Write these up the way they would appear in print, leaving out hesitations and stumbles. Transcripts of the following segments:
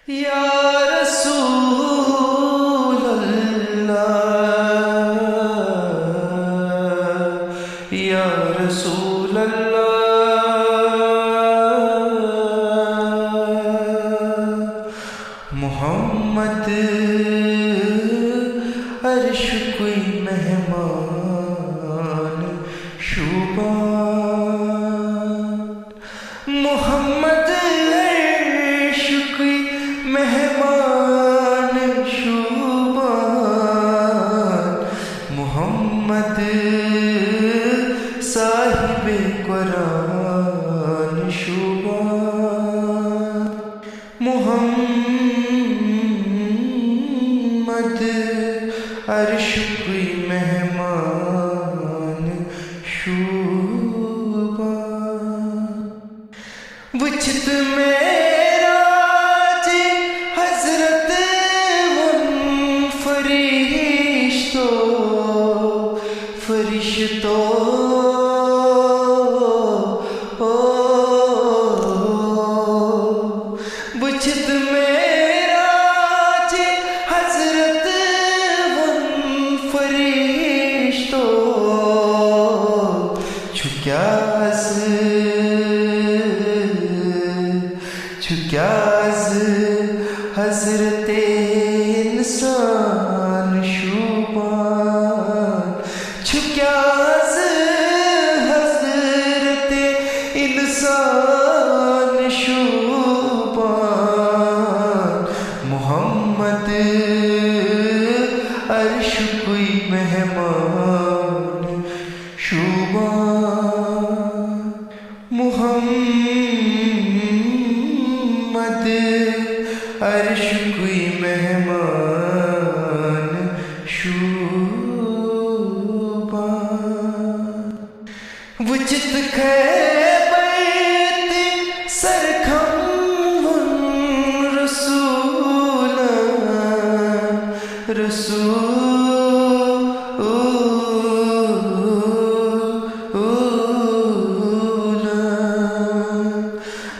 یا رسول اللہ یا رسول اللہ محمد عرش کوئی مہمان شوبان محمد عرش کوئی مہمان شوبان محمد صاحب قرآن شوبان محمد عرش کوئی مہمان شوبان وجد معراج حضرت فرشتوں وجد معراج حضرت فرشتوں چھکیاز حضرت انسان شوبان چھکیاز حضرت انسان شوبان محمد عرش کوئی مہمان شوبان محمد عرش کوئی مہمان شوبان وجد خیبر سرخم رسول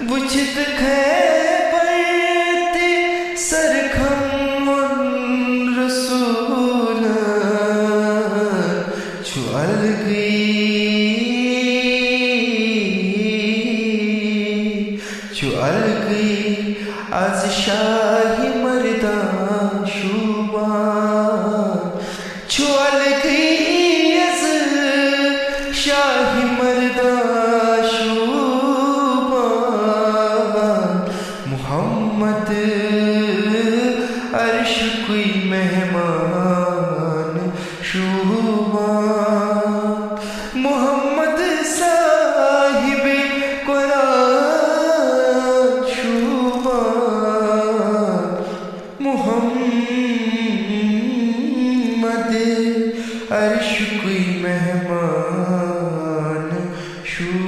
وجد خیبر سرخم رسول چھو الگی از شاہی مردان شوبان چھو الگی از شاہی مردان شوبان محمد عرش کوئی مہمان شوبان محمد صاحب قرآن شوبان محمد عرش کوئی مہمان شوبان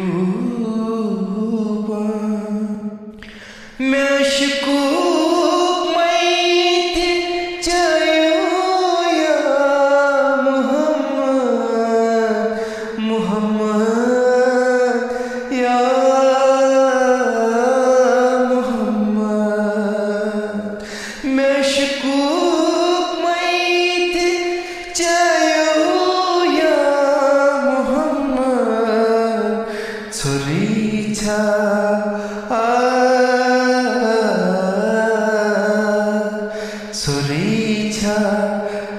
میں شکوک میت چایو یا محمد یا محمد میں شکوک میت چایو یا محمد چھوریچھا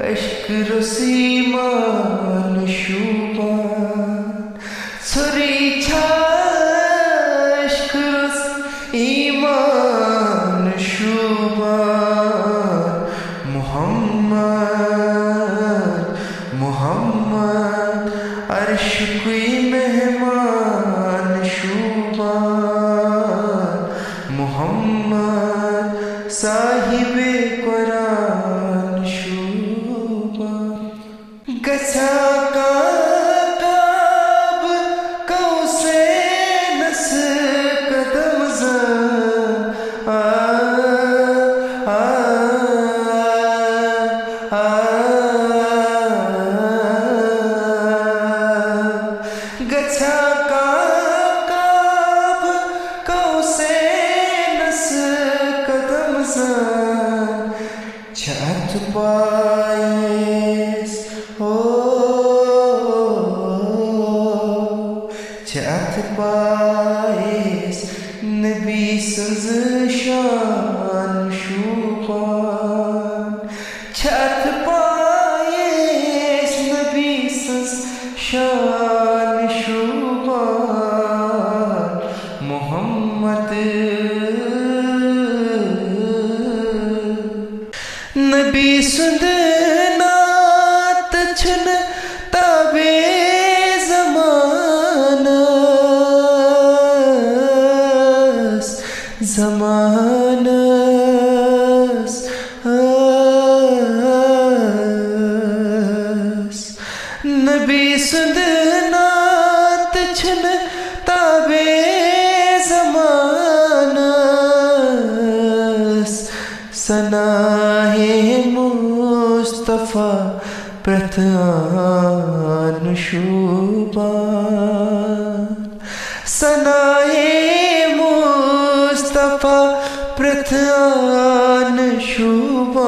اشک رسیمان شوبان چھوریچھا اشک رسیمان شوبان محمد عرش کوئی مہمان شوبان محمد صاحب قرآن شوبان گچھا کعب قوسین قدم گچھا کعب قوسین قدم Ramazan Çat payes Çat payes Nabi sınız şan şuban Çat payes Nabi sınız şan şuban Muhammed Nabi sundanat chun tabe zamanas Nabi sundanat chun tabe zamanas Sanahe Mustafa Pratan Shuban Sanahe Mustafa Pratan Shuban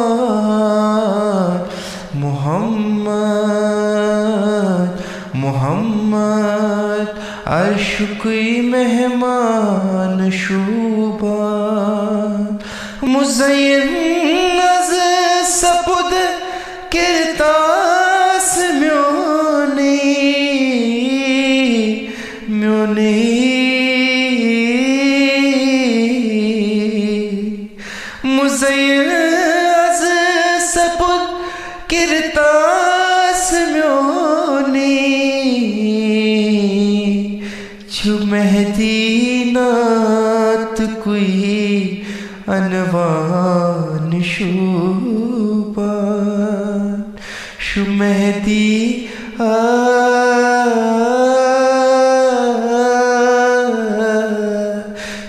Muhammad Arsh ki mehman Shuban Muzayyin az sapud kirtas myoni Muzayyin az sapud kirtas myoni Chu mehdinat koi Anvan Shuban Shu Mehdi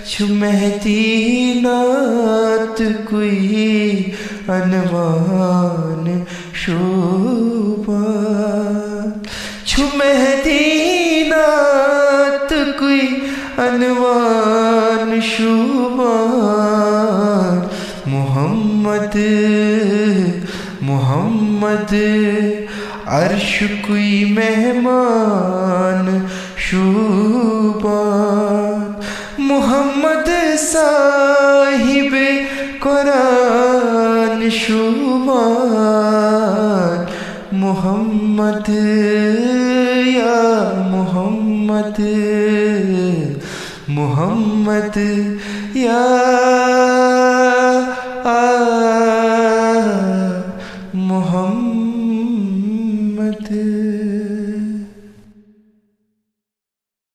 Shu Mehdi naat koi Anvan Shuban Shu Mehdi naat koi Anvan Shuban Muhammad Arsh koi mehman Shuban Muhammad sahib Quran Shuban Muhammad ya Muhammad Muhammad ya Muhammad